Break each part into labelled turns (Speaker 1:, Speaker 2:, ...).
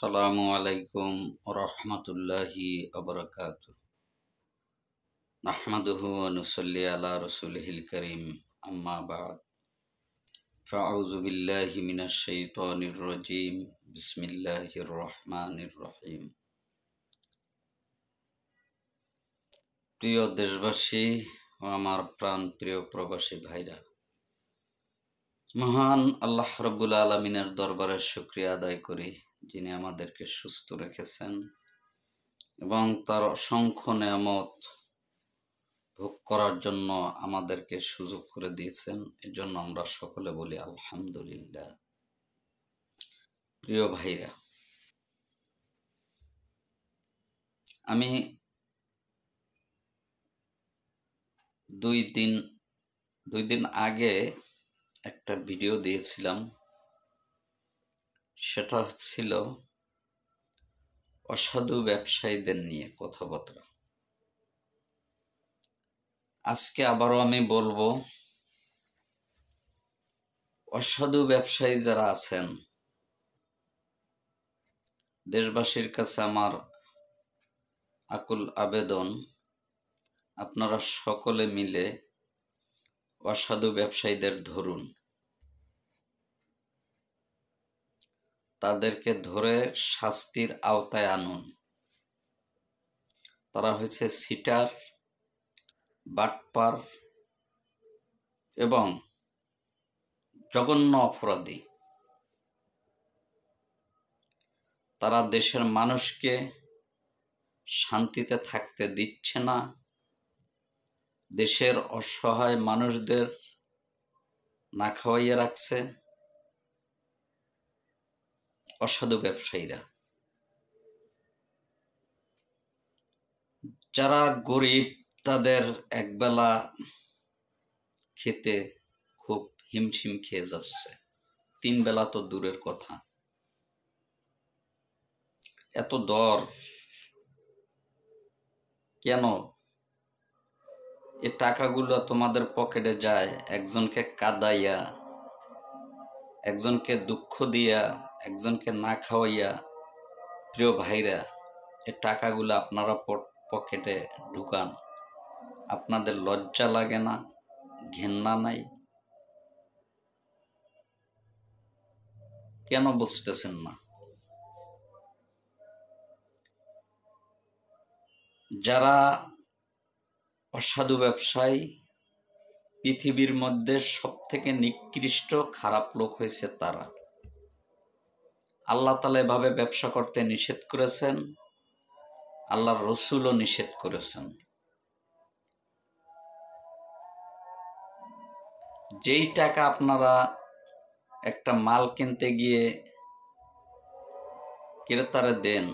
Speaker 1: আসসালামু আলাইকুম রহমতুল্লাহি আবরাকাতু। নাহমাদুহু ওয়া নুসাল্লি আলা রাসূলিহিল কারীম, আম্মা বা'দ। ফাআউযু বিল্লাহি মিনাশ শাইতানির রাজীম। বিসমিল্লাহির রহমানির রহিম। প্রিয় দেশবাসী ও আমার প্রাণ প্রিয় প্রবাসী ভাইরা, মহান আল্লাহ রাব্বুল আলামিনের দরবারে শুকরিয়া আদায় করি, যিনি আমাদেরকে সুস্থ রেখেছেন এবং তার অসংখ্য নেয়ামত ভোগ করার জন্য আমাদেরকে সুযোগ করে দিয়েছেন। এর জন্য আমরা সকলে বলি আলহামদুলিল্লাহ। প্রিয় ভাইরা, আমি দুই দিন আগে একটা ভিডিও দিয়েছিলাম। সেটা ছিল অসাধু ব্যবসায়ীদের নিয়ে কথাবার্তা। আজকে আবারও আমি বলবো, অসাধু ব্যবসায়ী যারা আছেন, দেশবাসীর কাছে আমার আকুল আবেদন, আপনারা সকলে মিলে অসাধু ব্যবসায়ীদের ধরুন, তাদেরকে ধরে শাস্তির আওতায় আনুন। তারা হয়েছে সিটার, বাটপার এবং জঘন্য অপরাধী। তারা দেশের মানুষকে শান্তিতে থাকতে দিচ্ছে না, দেশের অসহায় মানুষদের না খাওয়াইয়ে রাখছে অসাধু ব্যবসায়ীরা। যারা গরিব, তাদের একবেলা খেতে খুব হিমশিম খেয়ে যাচ্ছে, তিন বেলা তো দূরের কথা। এত দর কেন? এ টাকাগুলো তোমাদের পকেটে যায় একজনকে কাঁদাইয়া, একজনকে দুঃখ দিয়া, একজনকে না খাওয়াইয়া। প্রিয় ভাইরা, এ টাকাগুলো আপনারা পকেটে ঢুকান, আপনাদের লজ্জা লাগে না? ঘেন্না নাই? কেন বুঝতেছেন না? যারা অসাধু ব্যবসায়ী, পৃথিবীর মধ্যে সবথেকে নিকৃষ্ট খারাপ লোক হয়েছে তারা। আল্লাহ তাআলা এভাবে ব্যবসা করতে নিষেধ করেছেন, আল্লাহর রসুলও নিষেধ করেছেন। যেই টাকা আপনারা একটা মাল কিনতে গিয়ে ক্রেতারে দেন,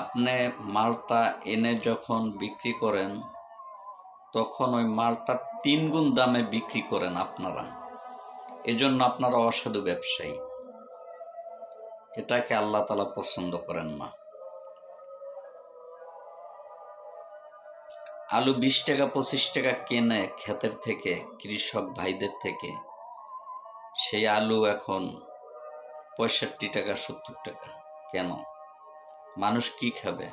Speaker 1: আপনি মালটা এনে যখন বিক্রি করেন, তখন ওই মালটা 3 গুণ দামে বিক্রি করেন আপনারা। এজন্য আপনারা অসাধু ব্যবসায়ী। এটাকে আল্লাহ তাআলা পছন্দ করেন না। আলু 20 টাকা 25 টাকা কেনে ক্ষেতের থেকে, কৃষক ভাইদের থেকে, সেই আলু এখন 65 টাকা 70 টাকা। কেন? মানুষ কি খাবে?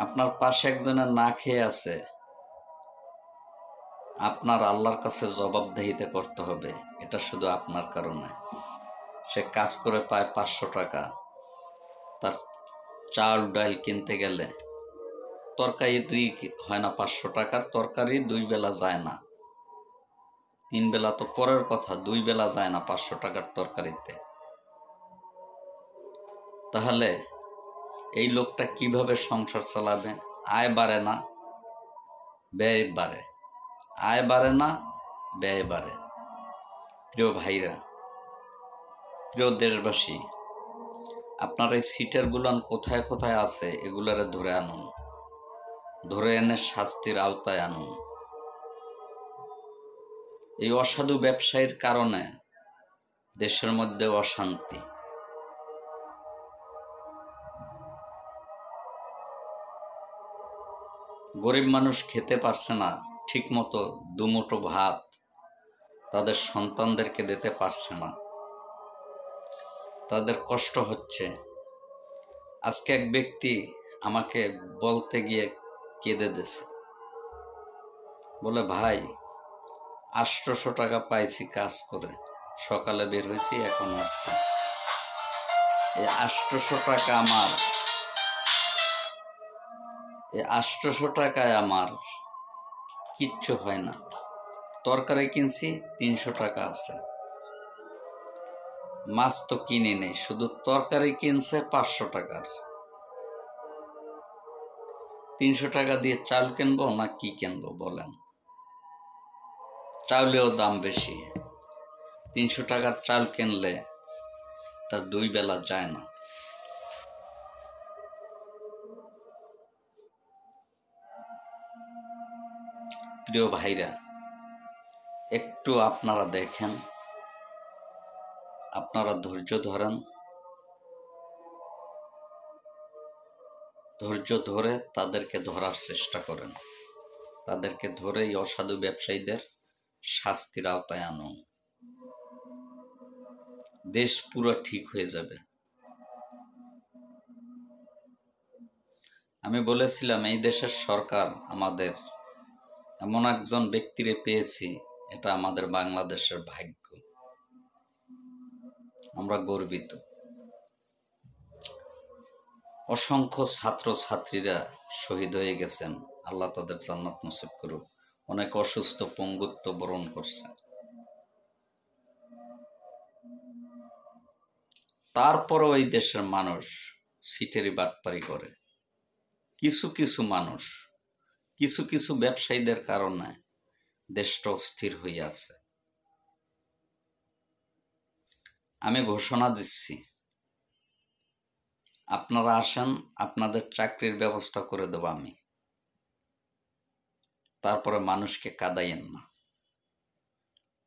Speaker 1: আপনার পাশে একজনের না খেয়ে আছে, আপনার আল্লাহর কাছে জবাবদিহিতে করতে হবে। এটা শুধু আপনার কারণে। সে কাজ করে পায় 500 টাকা, তার চাল ডাল কিনতে গেলে তরকারি হয় না 500 টাকার তরকারি 2 বেলা যায় না। 3 বেলা তো পরের কথা, 2 বেলা যায় না 500 টাকার তরকারিতে। তাহলে এই লোকটা কিভাবে সংসার চালাবে? আয় বাড়ে না, ব্যয় বাড়ে। আয় বাড়ে না, ব্যয় বাড়ে। প্রিয় ভাইরা, প্রিয় দেশবাসী, আপনার এই সিটারগুলান কোথায় কোথায় আছে, এগুলারে ধরে আনুন, ধরে এনে শাস্তির আওতায় আনুন। এই অসাধু ব্যবসায়ীর কারণে দেশের মধ্যে অশান্তি। গরিব মানুষ খেতে পারছে না ঠিক মতো, দুমুঠো ভাত তাদের সন্তানদেরকে দিতে পারছে না। তাদের কষ্ট হচ্ছে। আজকে এক ব্যক্তি আমাকে বলতে গিয়ে কেঁদে দিয়েছে, বলে ভাই 800 টাকা পাইছি কাজ করে, সকালে বের হয়েছি এখন আসছি। এই 800 টাকা আমার, এই 800 টাকায় আমার কিচ্ছু হয় না। তরকারি কিনছি 300 টাকা আছে, মাছ তো কিনি নেই, শুধু তরকারি কিনছে 500 টাকার। 300 টাকা দিয়ে চাল কিনবো না কি কিনবো বলেন? চাউলেও দাম বেশি। 300 টাকার চাল কিনলে তার 2 বেলা যায় না। প্রিয় ভাইরা, একটু আপনারা দেখেন, আপনারা ধৈর্য ধরেন, ধৈর্য ধরে তাদেরকে ধরার চেষ্টা করেন, তাদেরকে ধরে এই অসাধু ব্যবসায়ীদের শাস্তির আওতায় আনুন। দেশ পুরো ঠিক হয়ে যাবে। আমি বলেছিলাম এই দেশের সরকার, আমাদের এমন একজন ব্যক্তিরে পেয়েছি, এটা আমাদের বাংলাদেশের ভাগ্য, আমরা গর্বিত। অসংখ্য ছাত্র ছাত্রীরা শহীদ হয়ে গেছেন, আল্লাহ তাদের জান্নাত নসিব করুক। অনেক অসুস্থ, পঙ্গুত্ব বরণ করছে। তারপরও এই দেশের মানুষ সিটেরি বাটপারি করে। কিছু কিছু মানুষ, কিছু কিছু ব্যবসায়ীদের কারণে দেশটা অস্থির হয়ে আছে। আমি ঘোষণা দিচ্ছি, আপনারা আসেন, আপনাদের চাকরির ব্যবস্থা করে দেব আমি। তারপরে মানুষকে কাঁদাইয়েন না।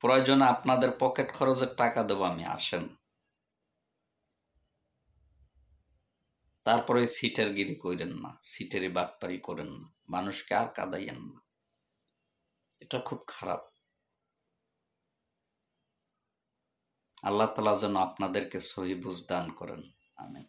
Speaker 1: প্রয়োজনে আপনাদের পকেট খরচের টাকা দেব আমি, আসেন। তারপরে সিটের গিরি করেন না, সিটেরই বাটপারি করেন না, মানুষকে আর কাঁদাইয়েন না। এটা খুব খারাপ। আল্লাহ তাআলা যেন আপনাদেরকে সহি বুঝ দান করেন। আমিন।